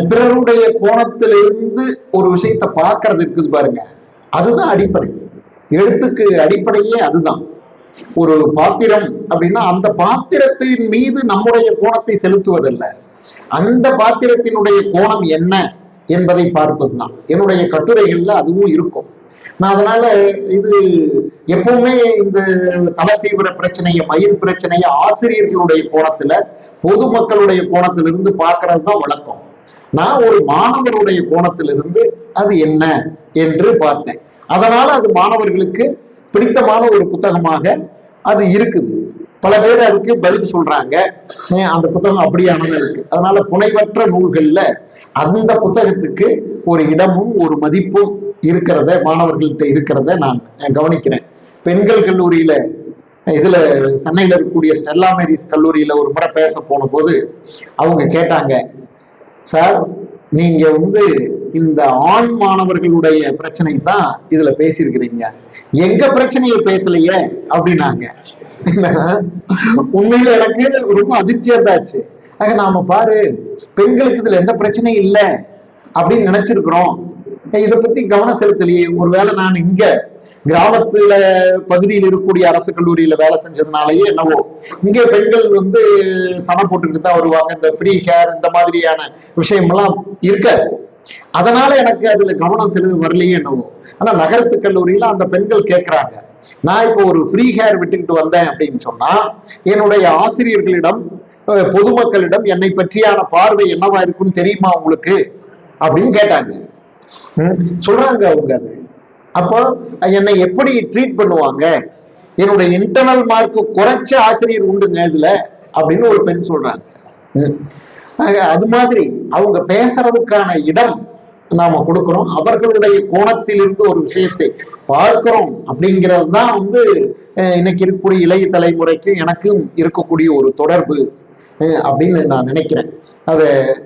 பிறருடைய கோணத்திலிருந்து ஒரு விஷயத்த பார்க்கறது இருக்குது பாருங்க, அதுதான் அடிப்படை. எழுத்துக்கு அடிப்படையே அதுதான். ஒரு பாத்திரம் அப்படின்னா அந்த பாத்திரத்தின் மீது நம்முடைய கோணத்தை செலுத்துவதல்ல, அந்த பாத்திரத்தினுடைய கோணம் என்ன என்பதை பார்ப்பதுதான். என்னுடைய கட்டுரைகள்ல அதுவும் இருக்கும். நான் அதனால இது எப்பவுமே இந்த தலசீவர பிரச்சனைய, மயில் பிரச்சனைய ஆசிரியர்களுடைய கோணத்துல, பொதுமக்களுடைய கோணத்திலிருந்து பார்க்கறது தான் வழக்கம். நான் ஒரு மாணவருடைய கோணத்திலிருந்து அது என்ன என்று பார்த்தேன். அதனால அது மாணவர்களுக்கு பிடித்தமான ஒரு புத்தகமாக அது இருக்குது. பல பேர் அதுக்கு பதில் சொல்றாங்க, அந்த புத்தகம் அப்படியானது இருக்கு. அதனால புனைவற்ற நூல்கள்ல அந்த புத்தகத்துக்கு ஒரு இடமும் ஒரு மதிப்பும் இருக்கிறத, மாணவர்கள்ட்ட இருக்கிறத நான் கவனிக்கிறேன். பெண்கள் கல்லூரியில, இதுல சென்னையில இருக்கக்கூடிய ஸ்டெல்லா மேரிஸ் கல்லூரியில ஒரு முறை பேச போன போது அவங்க கேட்டாங்க, சார் நீங்க இந்த ஆண் மாணவர்களுடைய பிரச்சனை தான் இதுல பேசியிருக்கிறீங்க, எங்க பிரச்சனையை பேசலையே அப்படின்னாங்க. உண்மையில எனக்கு ரொம்ப அதிர்ச்சியா இருந்தாச்சு. ஆக நாம பாரு, பெண்களுக்கு இதுல எந்த பிரச்சனையும் இல்லை அப்படின்னு நினைச்சிருக்கிறோம், இதை பத்தி கவனம் செலுத்தலையே. ஒருவேளை நான் இங்க கிராமத்துல பகுதியில் இருக்கக்கூடிய அரசு கல்லூரியில வேலை செஞ்சதுனாலயே என்னவோ இங்க பெண்கள் சணம் போட்டுக்கிட்டு தான் வருவாங்க, இந்த ஃப்ரீ ஹேர் இந்த மாதிரியான விஷயமெல்லாம் இருக்காது. அதனால எனக்கு அதுல கவனம் செலுத்த வரலையே என்னவோ. ஆனா நகரத்து கல்லூரியில அந்த பெண்கள் கேட்கிறாங்க, நான் இப்போ ஒரு ஃப்ரீ ஹேர் விட்டுக்கிட்டு வந்தேன் அப்படின்னு சொன்னா என்னுடைய ஆசிரியர்களிடம், பொதுமக்களிடம் என்னை பற்றியான பார்வை என்னவா இருக்குன்னு தெரியுமா உங்களுக்கு அப்படின்னு கேட்டாங்க. சொல்றாங்க அவங்க. அது அப்போ என்னை எப்படி ட்ரீட் பண்ணுவாங்க, என்னுடைய இன்டர்னல் மார்க் குறைச்ச ஆசிரியர் உண்டுங்க இதுல அப்படின்னு ஒரு பெண் சொல்றாங்க. அது மாதிரி அவங்க பேசுறதுக்கான இடம் நாம கொடுக்கிறோம், அவர்களுடைய கோணத்திலிருந்து ஒரு விஷயத்தை பார்க்கிறோம் அப்படிங்கிறது தான் இன்னைக்கு இருக்கக்கூடிய இளைய தலைமுறைக்கும் எனக்கும் இருக்கக்கூடிய ஒரு தொடர்பு அப்படின்னு நான் நினைக்கிறேன். அத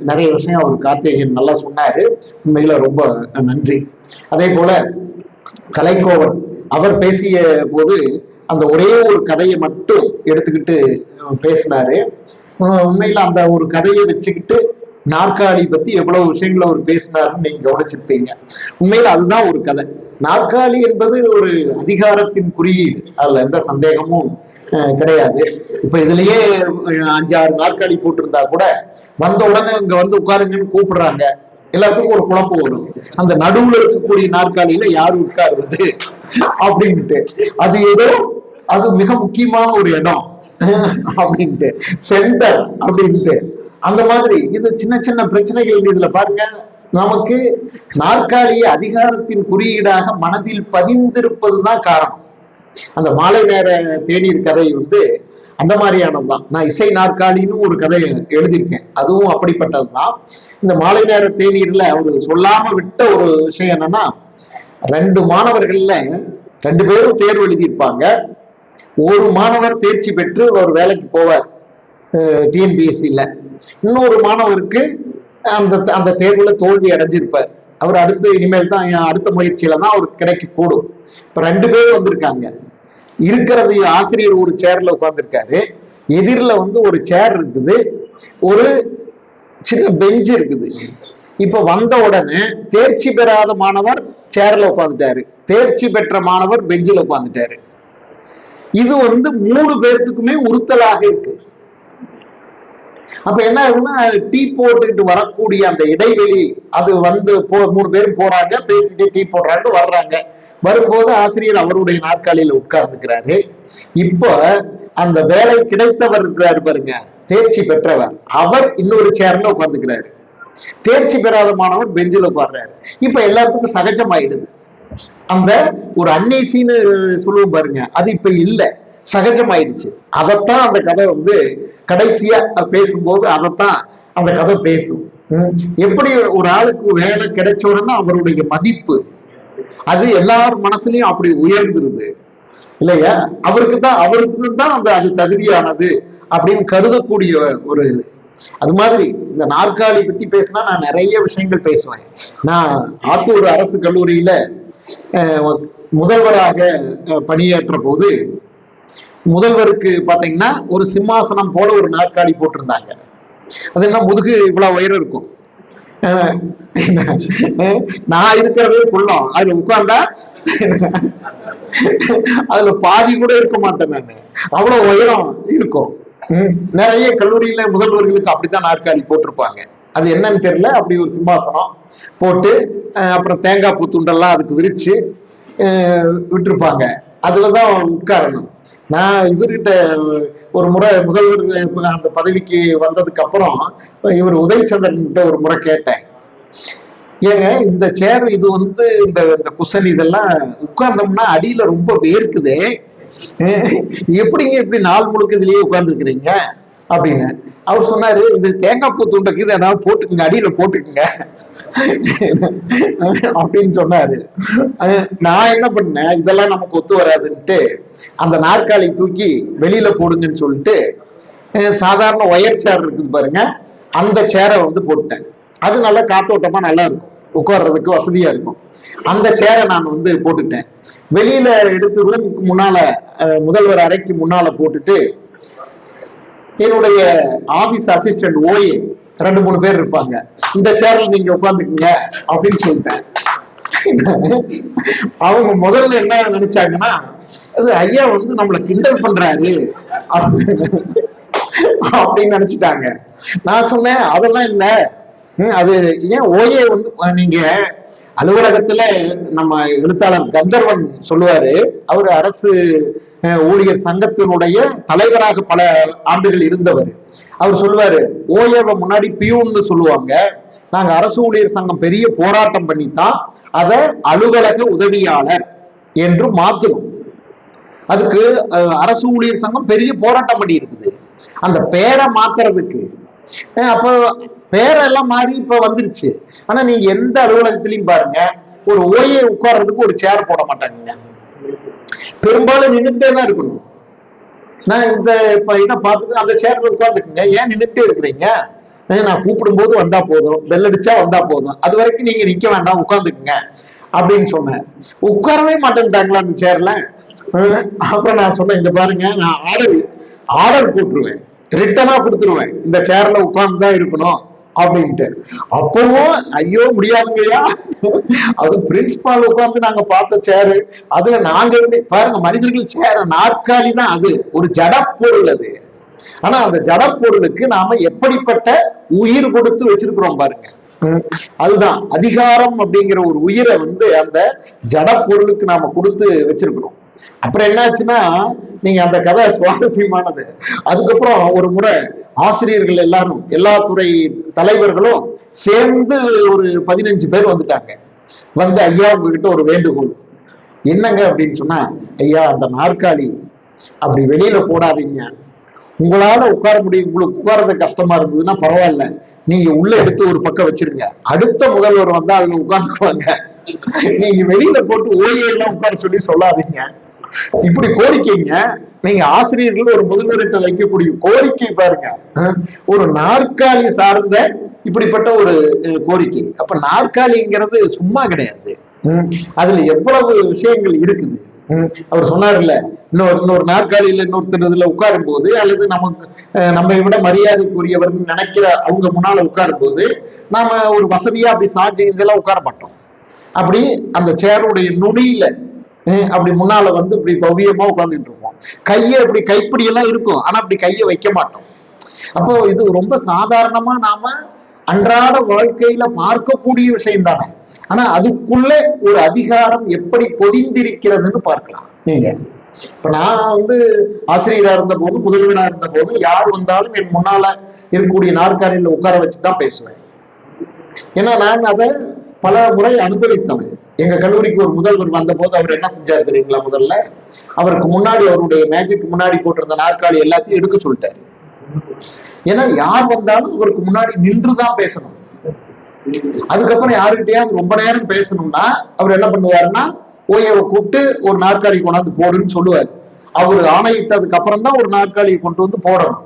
நிறைய விஷயம் அவர் கார்த்திகேயன் நல்லா சொன்னாரு, உண்மையில ரொம்ப நன்றி. அதே போல கலைக்கோவன் அவர் பேசிய போது அந்த ஒரே ஒரு கதையை மட்டும் எடுத்துக்கிட்டு பேசினாரு. உண்மையில அந்த ஒரு கதையை வச்சுக்கிட்டு நாற்காலி பத்தி எவ்வளவு விஷயங்களை அவர் பேசினாருன்னு நீங்க கவனிச்சிருப்பீங்க. உண்மையில அதுதான் ஒரு கதை. நாற்காலி என்பது ஒரு அதிகாரத்தின் குறியீடு, அதுல எந்த சந்தேகமும் கிடையாது. இப்ப இதுலயே 5-6 நாற்காலி போட்டிருந்தா கூட வந்த உடனே இங்க உட்காருங்கன்னு கூப்பிடுறாங்க, எல்லாத்துக்கும் ஒரு குழப்பம் வரும். அந்த நடுவுல இருக்கக்கூடிய நாற்காலியில யாரு உட்காருவது அப்படின்ட்டு. அது ஏதோ அது மிக முக்கியமான ஒரு இடம், அப்படின்ட்டு, சென்டர் அப்படின்ட்டு. அந்த மாதிரி இது சின்ன சின்ன பிரச்சனைகள் இதுல பாருங்க. நமக்கு நாற்காலி அதிகாரத்தின் குறியீடாக மனதில் பதிந்திருப்பதுதான் காரணம். அந்த மாலை நேர தேநீர் கதை அந்த மாதிரியானதுதான். நான் இசை நாற்காலின்னு ஒரு கதை எழுதியிருக்கேன், அதுவும் அப்படிப்பட்டதுதான். இந்த மாலை நேர தேநீர்ல அவரு சொல்லாம விட்ட ஒரு விஷயம் என்னன்னா, 2 மாணவர்கள்ல 2 பேரும் தேர்வு எழுதியிருப்பாங்க. ஒரு மாணவர் தேர்ச்சி பெற்று ஒரு வேலைக்கு போவார் டிஎன்பிஎஸ்சில. இன்னொரு மாணவருக்கு அந்த அந்த தேர்வுல தோல்வி அடைஞ்சிருப்பார். அவர் இனிமேல் தான் அடுத்த முயற்சியில தான் அவருக்கு கிடைக்க கூடும். இப்ப 2 பேர் வந்திருக்காங்க. இருக்கிறது ஆசிரியர் ஒரு சேர்ல உட்கார்ந்துருக்காரு, எதிரில ஒரு சேர் இருக்குது, ஒரு சின்ன பெஞ்ச் இருக்குது. இப்ப வந்த உடனே தேர்ச்சி பெறாத மாணவர் சேர்ல உட்காந்துட்டாரு, தேர்ச்சி பெற்ற மாணவர் பெஞ்சில் உட்காந்துட்டாரு. இது 3 பேர்த்துக்குமே உறுத்தலாக இருக்கு. அப்ப என்ன ஆகுதுன்னா, டீ போட்டுக்கிட்டு வரக்கூடிய அந்த இடைவெளி அது 3 பேரும் போறாங்க, பேசிட்டு டீ போடுறாங்க, வர்றாங்க. வரும்போது ஆசிரியர் அவருடைய நாற்காலியில உட்கார்ந்துக்கிறாரு. இப்ப அந்த வேலை கிடைத்தவர் இருக்கிறாரு பாருங்க, தேர்ச்சி பெற்றவர், அவர் இன்னொரு சேர்ல உட்கார்ந்துக்கிறாரு. தேர்ச்சி பெறாத மாணவர் பெஞ்சில் உட்கார்றாரு. இப்ப எல்லாத்துக்கும் சகஜமாயிடுது. அந்த ஒரு அன்னீசின்னு சொல்லுவோம் பாருங்க, அது இப்ப இல்ல, சகஜமாயிடுச்சு. அதைத்தான் அந்த கதை கடைசியா பேசும்போது அதைத்தான் அந்த கதை பேசும். எப்படி ஒரு ஆளுக்கு வேலை கிடைச்ச உடனே அவருடைய மதிப்பு அது எல்லார் மனசுலயும் அப்படி உயர்ந்துருது இல்லையா? அவருக்கு தான் அது தகுதியானது அப்படின்னு கருதக்கூடிய ஒரு அது மாதிரி. இந்த நாற்காலி பத்தி பேசினா நான் நிறைய விஷயங்கள் பேசுவேன். நான் ஆத்தூர் அரசு கல்லூரியில முதல்வராக பணியேற்ற போது, முதல்வருக்கு பாத்தீங்கன்னா ஒரு சிம்மாசனம் போல ஒரு நாற்காலி போட்டிருந்தாங்க. அது என்ன, முதுகு இவ்வளவு உயரம் இருக்கும். நான் இருக்கிறதே குள்ளம், அதுல உட்கார்ந்தா அதுல பாதி கூட இருக்க மாட்டேன் நானு, அவ்வளவு உயரம் இருக்கும். நிறைய கல்லூரியில முதல்வர்களுக்கு அப்படித்தான் நாற்காலி போட்டிருப்பாங்க. அது என்னன்னு தெரியல, அப்படி ஒரு சிம்மாசனம் போட்டு அப்புறம் தேங்காய் பூ துண்டெல்லாம் அதுக்கு விரிச்சு விட்டுருப்பாங்க, அதுலதான் உட்காரணும். நான் இவர்கிட்ட ஒரு முறை முதல்வர் அந்த பதவிக்கு வந்ததுக்கு அப்புறம் இவர் உதயச்சந்திரன் ஒரு முறை கேட்டேன், ஏங்க இந்த சேர் இது இந்த குஷன் இதெல்லாம் உட்கார்ந்தோம்னா அடியில ரொம்ப வேர்க்குது, எப்படிங்க இப்படி நாள் முழுக்க இதுலயே உட்கார்ந்துருக்கிறீங்க அப்படின்னு. அவர் சொன்னாரு, இது தேங்காய் பூ துண்டுக்கு இது ஏதாவது போட்டுக்குங்க, அடியில போட்டுக்குங்க அப்படின்னு சொன்னாரு. நான் என்ன பண்ணேன், இதெல்லாம் நமக்கு ஒத்து வராதுன்ட்டு அந்த நாற்காலி தூக்கி வெளியில போடுங்கன்னு சொல்லிட்டு சாதாரண ஒயர் சேர் இருக்குது பாருங்க, அந்த சேரை போட்டேன். அது நல்லா காத்தோட்டமா நல்லா இருக்கும், உட்கார்றதுக்கு வசதியா இருக்கும். அந்த சேரை நான் போட்டுட்டேன். வெளியில எடுத்து ரூமுக்கு முன்னால முதல்வர் அறைக்கு முன்னால போட்டுட்டு என்னுடைய ஆபீஸ் அசிஸ்டன்ட் ஓஏ 2-3 பேர் இருப்பாங்க, இந்த சேர்ல நீங்க உட்காந்துக்குங்க அப்படின்னு சொல்லிட்டேன். அவங்க முதல்ல என்ன நினைச்சாங்கன்னா, அது ஐயா நம்மள கிண்டல் பண்றாரு அப்படின்னு நினைச்சிட்டாங்க. நான் சொன்னேன், அதெல்லாம் இல்ல, அது ஏன் ஓஏ நீங்க அலுவலகத்துல நம்ம எழுத்தாளர் கந்தர்வன் சொல்லுவாரு, அவரு அரசு ஊழியர் சங்கத்தினுடைய தலைவராக பல ஆண்டுகள் இருந்தவர். அவர் சொல்லுவாரு, ஓஏவை முன்னாடி பியூன்னு சொல்லுவாங்க, நாங்க அரசு ஊழியர் சங்கம் பெரிய போராட்டம் பண்ணித்தான் அதை அலுவலக உதவியாளர் என்று மாத்தணும். அதுக்கு அரசு ஊழியர் சங்கம் பெரிய போராட்டம் பண்ணி இருக்குது அந்த பேரை மாத்துறதுக்கு. அப்போ பேரெல்லாம் மாறி இப்ப வந்துருச்சு. ஆனா நீங்க எந்த அலுவலகத்திலையும் பாருங்க, ஒரு ஓஏ உட்கார்றதுக்கு ஒரு சேர் போட மாட்டாங்க, பெரும்பாலும் நின்றுட்டே தான் இருக்கணும். நான் இதை பார்த்துட்டு அந்த சேர்ல உட்கார்ந்துக்குங்க, ஏன் நின்றுட்டே இருக்கிறீங்க, நான் கூப்பிடும் போது வந்தா போதும், பெல் அடிச்சா வந்தா போதும், அது வரைக்கும் நீங்க நிக்க வேண்டாம், உட்கார்ந்துக்குங்க அப்படின்னு சொன்னேன். உட்காரவே மாட்டேன்ட்டாங்களா அந்த சேர்ல. அப்புறம் நான் சொன்னேன், இங்க பாருங்க, நான் ஆர்டர் போட்டுருவேன், ரிட்டனா கொடுத்துருவேன், இந்த சேர்ல உட்கார்ந்துதான் இருக்கணும் அப்படின்ட்டு. அப்பவும் ஐயோ முடியாதுங்கய்யா, அது பிரின்சிபால் உட்கார்ந்து நாங்க பார்த்த சேரு, அதுல நாங்க பாருங்க, மனிதர்கள் சேர நாற்காலி தான், அது ஒரு ஜடப்பொருள் அது. ஆனா அந்த ஜடப்பொருளுக்கு நாம எப்படிப்பட்ட உயிர் கொடுத்து வச்சிருக்கிறோம் பாருங்க. அதுதான் அதிகாரம் அப்படிங்கிற ஒரு உயிரை அந்த ஜடப்பொருளுக்கு நாம கொடுத்து வச்சிருக்கிறோம். அப்புறம் என்னாச்சுன்னா, நீங்க அந்த கதை சுவாரஸ்யமானது. அதுக்கப்புறம் ஒரு முறை ஆசிரியர்கள் எல்லாரும், எல்லா துறை தலைவர்களும் சேர்ந்து ஒரு 15 பேர் வந்துட்டாங்க. வந்து ஐயா உங்ககிட்ட ஒரு வேண்டுகோள். என்னங்க அப்படின்னு சொன்னா, ஐயா அந்த நாற்காலி அப்படி வெளியில போடாதீங்க. உங்களால உட்கார முடியும், உங்களுக்கு உட்கார்றது கஷ்டமா இருந்ததுன்னா பரவாயில்ல, நீங்க உள்ள எடுத்து ஒரு பக்கம் வச்சிருங்க. அடுத்த முதல்வர் வந்தா அதுல உட்கார்ந்துக்குவாங்க. நீங்க வெளியில போட்டு ஓய்வு எல்லாம் உட்கார சொல்லி சொல்லாதீங்க. இப்படி கோரிக்கைங்க. நீங்க ஆசிரியர்கள் ஒரு முதல்வர்கிட்ட வைக்கக்கூடிய கோரிக்கை பாருங்க. ஒரு நாற்காலி சார்ந்த இப்படிப்பட்ட ஒரு கோரிக்கை. அப்ப நாற்காலிங்கிறது சும்மா கிடையாது. அதுல எவ்வளவு விஷயங்கள் இருக்குது. அவர் சொன்னார்ல, இன்னொரு நாற்காலியில இன்னொருத்தர் இதுல உட்காரும் போது, அல்லது நமக்கு நம்மை விட மரியாதைக்குரியவர் நினைக்கிற அவங்க முன்னால உட்காரும் போது, நாம ஒரு வசதியா அப்படி சாட்சி இதெல்லாம் உட்கார மாட்டோம். அப்படி அந்த சேருடைய நுனியில அப்படி முன்னால வந்து இப்படி பவ்யமா உட்கார்ந்துட்டு இருப்போம். கையை அப்படி கைப்பிடி எல்லாம் இருக்கும், ஆனா அப்படி கையை வைக்க மாட்டோம். அப்போ இது ரொம்ப சாதாரணமா நாம அன்றாட வாழ்க்கையில பார்க்கக்கூடிய விஷயம் தானே. ஆனா அதுக்குள்ள ஒரு அதிகாரம் எப்படி பொதிந்திருக்கிறதுன்னு பார்க்கலாம். நீங்க இப்ப நான் வந்து ஆசிரியரா இருந்த போது, முதல்வரா இருந்த போது, யார் வந்தாலும் என் முன்னால இருக்கக்கூடிய நாற்காலியில உட்கார வச்சுதான் பேசுவேன். ஏன்னா நான் அதை பல முறை அனுபவித்தவன். எங்க கல்லூரிக்கு ஒரு முதல்வர் வந்த போது அவர் என்ன செஞ்சாரு தெரியுங்களா? முதல்ல அவருக்கு முன்னாடி, அவருடைய மேஜிக் முன்னாடி போட்டிருந்த நாற்காலி எல்லாத்தையும் எடுக்க சொல்லிட்டாரு. ஏன்னா யார் வந்தாலும் அவருக்கு முன்னாடி நின்றுதான் பேசணும். அதுக்கப்புறம் யாருக்கிட்டையாவது ரொம்ப நேரம் பேசணும்னா அவர் என்ன பண்ணுவாருன்னா, ஓய்வை கூப்பிட்டு ஒரு நாற்காலி கொண்டாந்து போடுன்னு சொல்லுவார். அவரு ஆணையிட்டதுக்கு அப்புறம் தான் ஒரு நாற்காலியை கொண்டு வந்து போடணும்.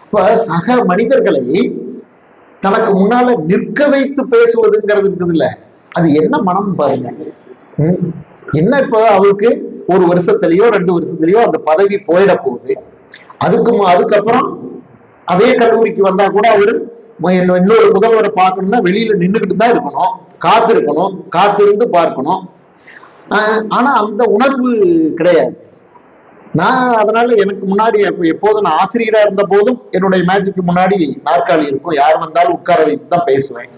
இப்ப சக மனிதர்களை தனக்கு முன்னால நிற்க வைத்து பேசுவதுங்கிறது இருக்குதுல்ல, அது என்ன மனம் பாருங்க. என்ன இப்ப அவருக்கு ஒரு வருஷத்துலயோ 2 வருஷத்துலயோ அந்த பதவி போயிட போகுது. அதுக்கப்புறம் அதே கல்லூரிக்கு வந்தா கூட அவரு இன்னொரு முதல்வரை பார்க்கணும்னா வெளியில நின்றுகிட்டு தான் இருக்கணும், காத்திருக்கணும், காத்திருந்து பார்க்கணும். ஆனா அந்த உணர்வு கிடையாது. நான் அதனால எனக்கு முன்னாடி எப்போதும் நான் ஆசிரியரா இருந்த போதும் என்னுடைய மேஜிக்கு முன்னாடி நாற்காலி இருக்கும். யார் வந்தாலும் உட்கார வச்சுதான் பேசுவேன்.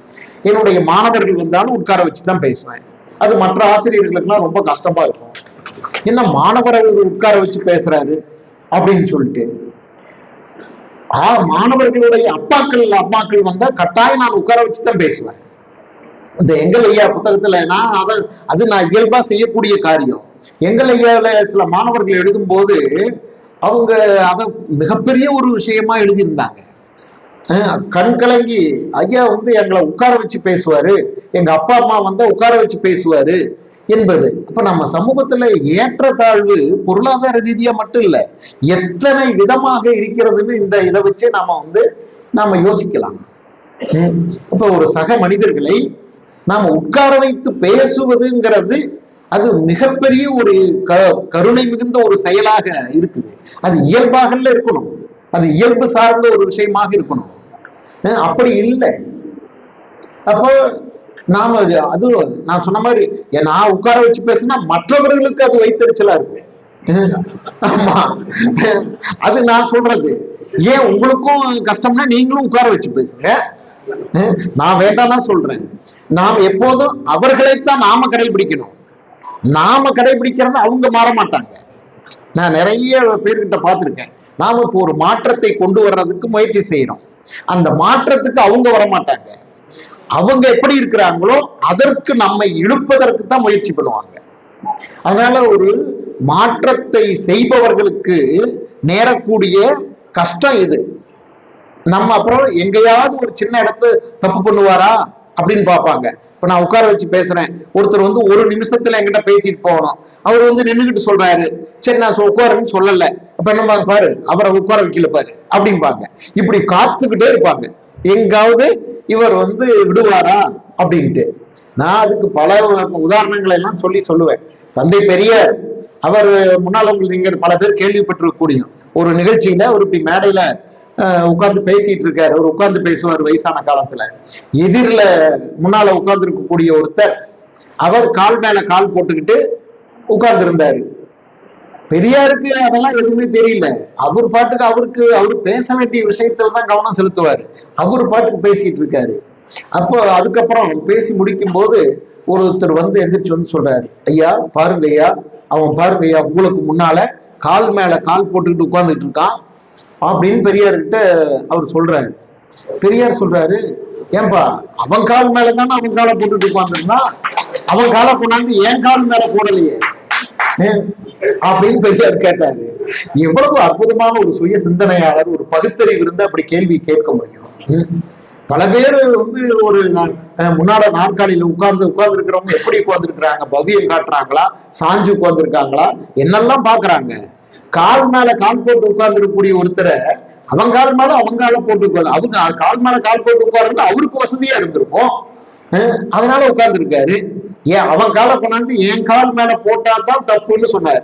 என்னுடைய மாணவர்கள் வந்தாலும் உட்கார வச்சுதான் பேசுவேன். அது மற்ற ஆசிரியர்களுக்கெல்லாம் ரொம்ப கஷ்டமா இருக்கும். என்ன மாணவரை உட்கார வச்சு பேசுறாரு அப்படின்னு சொல்லிட்டு. மாணவர்களுடைய அம்மாக்கள் வந்தா கட்டாயம் நான் உட்கார வச்சுதான் பேசுவேன். இந்த எங்கள் ஐயா புத்தகத்துல நான் இயல்பா செய்யக்கூடிய காரியம். எங்கள் ஐயாவில சில மாணவர்கள் எழுதும் போது அவங்க அதை மிகப்பெரிய ஒரு விஷயமா எழுதியிருந்தாங்க. கண் கலங்கி, ஐயா வந்து எங்களை உட்கார வச்சு பேசுவாரு, எங்க அப்பா அம்மா வந்து உட்கார வச்சு பேசுவாரு என்பது. அப்ப நம்ம சமூகத்துல ஏற்றத்தாழ்வு பொருளாதார ரீதியா மட்டும் இல்ல, எத்தனை விதமாக இருக்கிறதுன்னு இந்த இதை வச்சு நாம யோசிக்கலாம். இப்ப ஒரு சக மனிதர்களை நாம உட்கார வைத்து பேசுவதுங்கிறது அது மிகப்பெரிய ஒரு கருணை மிகுந்த ஒரு செயலாக இருக்குது. அது இயல்பாக இருக்கணும், அது இயல்பு சார்ந்த ஒரு விஷயமாக இருக்கணும். அப்படி இல்லை. அப்போ நாம அது நான் சொன்ன மாதிரி நான் உட்கார வச்சு பேசினா மற்றவர்களுக்கு அது வைத்தறிச்சலா இருக்கு. ஆமா, அது நான் சொல்றது. ஏன் உங்களுக்கும் கஷ்டம்னா நீங்களும் உட்கார வச்சு பேசுங்க. நான் வேண்டாம் சொல்றேன். நாம் எப்போதும் அவர்களைத்தான் நாம கடைபிடிக்கணும். நாம கடைபிடிக்கிறத அவங்க மாற மாட்டாங்க. நான் நிறைய பேர்கிட்ட பார்த்திருக்கேன். நாம இப்போ ஒரு மாற்றத்தை கொண்டு வர்றதுக்கு முயற்சி செய்யறோம். அந்த மாற்றத்துக்கு அவங்க வர மாட்டாங்க. அவங்க எப்படி இருக்கிறாங்களோ அதற்கு நம்மை இழுப்பதற்கு தான் முயற்சி பண்ணுவாங்க. அதனால ஒரு மாற்றத்தை செய்பவர்களுக்கு நேரக்கூடிய கஷ்டம் இது. நம்ம அப்புறம் எங்கேயாவது ஒரு சின்ன இடத்து தப்பு பண்ணுவாரா அப்படின்னு பார்ப்பாங்க. இப்ப நான் உட்கார வச்சு பேசுறேன், ஒருத்தர் வந்து ஒரு நிமிஷத்துல என்கிட்ட பேசிட்டு போகணும், அவர் வந்து நின்றுகிட்டு சொல்றாரு, சரி நான் உட்காருன்னு சொல்லல, அப்ப என்ன பாரு அவரை உட்கார வைக்கல பாரு அப்படிம்பாங்க. இப்படி காத்துக்கிட்டே இருப்பாங்க, எங்காவது இவர் வந்து விடுவாரா அப்படின்ட்டு. நான் அதுக்கு பல உதாரணங்களை எல்லாம் சொல்லுவேன். தந்தை பெரியார் அவர் முன்னாள் நீங்க பல பேர் கேள்விப்பட்டிருக்கக்கூடிய ஒரு நிகழ்ச்சியில ஒரு இப்படி மேடையில உட்கார்ந்து பேசிட்டு இருக்காரு. அவர் உட்கார்ந்து பேசுவார் வயசான காலத்துல. எதிரில முன்னால உட்கார்ந்து இருக்கக்கூடிய ஒருத்தர் அவர் கால் மேல கால் போட்டுக்கிட்டு உட்கார்ந்து இருந்தாரு. பெரியாருக்கு அதெல்லாம் எதுவுமே தெரியல. அவர் பாட்டுக்கு அவரு பேச வேண்டிய விஷயத்துல தான் கவனம் செலுத்துவாரு. அவரு பாட்டுக்கு பேசிட்டு இருக்காரு. அப்போ அதுக்கப்புறம் பேசி முடிக்கும் போது ஒருத்தர் வந்து எந்திரிச்சு வந்து சொல்றாரு, ஐயா பாருங்க ஐயா, அவன் பாருங்க ஐயா உங்களுக்கு முன்னால கால் மேல கால் போட்டுக்கிட்டு உட்கார்ந்துட்டு இருக்கான் அப்படின்னு பெரியார்கிட்ட அவர் சொல்றாரு. பெரியார் சொல்றாரு, ஏன்பா அவன் கால் மேலதானே அவன் காலை போட்டுட்டு உட்கார்ந்துருந்தான், அவன் காலை கொண்டாந்து என் கால் மேல போடலையே அப்படின்னு பெரியார் கேட்டாரு. எவ்வளவு அற்புதமான ஒரு சுய சிந்தனையாளர், ஒரு பகுத்தறிவு இருந்து அப்படி கேள்வி கேட்க முடியும். பல பேர் வந்து ஒரு முன்னால நாற்காலியில உட்கார்ந்து இருக்கிறவங்க எப்படி உட்கார்ந்து இருக்கிறாங்க, பவியம் காட்டுறாங்களா, சாஞ்சு உட்கார்ந்து இருக்காங்களா, என்னெல்லாம் பாக்குறாங்க. கால் மேல கால் போட்டு உட்கார்ந்து இருக்கக்கூடிய ஒருத்தரை அவன் கால் மேல அவன் கால போட்டு உட்காந்து, அவங்க கால் மேல கால் போட்டு உட்கார்ந்து அவருக்கு வசதியா இருந்திருக்கும், அதனால உட்கார்ந்து இருக்காரு. ஏன் அவன் காலை கொண்டாந்து என் கால் மேல போட்டாதான் தப்புன்னு சொன்னார்.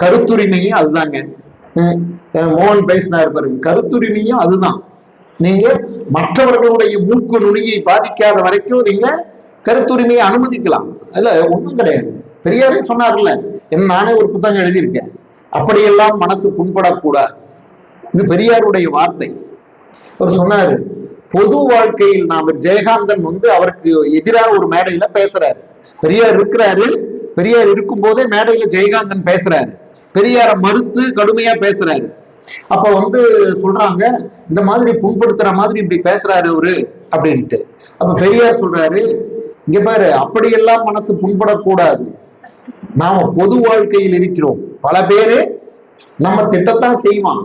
கருத்துரிமையும் அதுதாங்க. மோகன் பேசினார் பாருங்க, கருத்துரிமையும் அதுதான். நீங்க மற்றவர்களுடைய மூக்கு நுனியை பாதிக்காத வரைக்கும் நீங்க கருத்துரிமையை அனுமதிக்கலாம், அதுல ஒண்ணும் கிடையாது. பெரியாரே சொன்னார்ல, என்ன நானே ஒரு புத்தகம் எழுதியிருக்கேன், அப்படியெல்லாம் மனசு புண்படக்கூடாது. இது பெரியாருடைய வார்த்தை. அவர் சொன்னாரு, பொது வாழ்க்கையில் நாம ஜெயகாந்தன் வந்து அவருக்கு எதிராக ஒரு மேடையில பேசுறாரு. பெரியார் இருக்கிறாரு, பெரியார் இருக்கும் போதே மேடையில ஜெயகாந்தன் பேசுறாரு, பெரியார மறுத்து கடுமையா பேசுறாரு. அப்ப வந்து சொல்றாங்க, இந்த மாதிரி புண்படுத்துற மாதிரி இப்படி பேசுறாரு அவரு அப்படின்ட்டு. அப்ப பெரியார் சொல்றாரு, இங்க பாரு, அப்படியெல்லாம் மனசு புண்படக்கூடாது, நாம பொது வாழ்க்கையில் இருக்கிறோம், பல பேரு நம்ம திட்டத்தான் செய்வான்,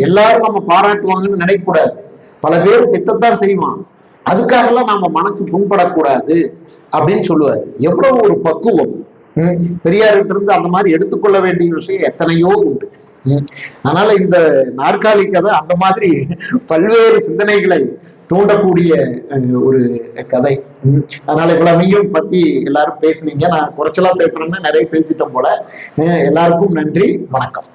எல்லாரும் நம்ம பாராட்டுவாங்கன்னு நினைக்க கூடாது, பல பேர் திட்டத்தான் செய்வான், அதுக்காகலாம் நாம மனசு புண்படக்கூடாது அப்படின்னு சொல்லுவாரு. எவ்வளவு ஒரு பக்குவம். பெரியார்கிட்ட இருந்து அந்த மாதிரி எடுத்துக்கொள்ள வேண்டிய விஷயம் எத்தனையோ உண்டு. அதனால இந்த நாற்காலி கதை அந்த மாதிரி பல்வேறு சிந்தனைகளை தூண்டக்கூடிய ஒரு கதை. அதனால இவ்வளவையும் பத்தி எல்லாரும் பேசுனீங்க. நான் குறைச்சலா பேசுறேன்னு நிறைய பேசிட்டோம் போல. எல்லாருக்கும் நன்றி, வணக்கம்.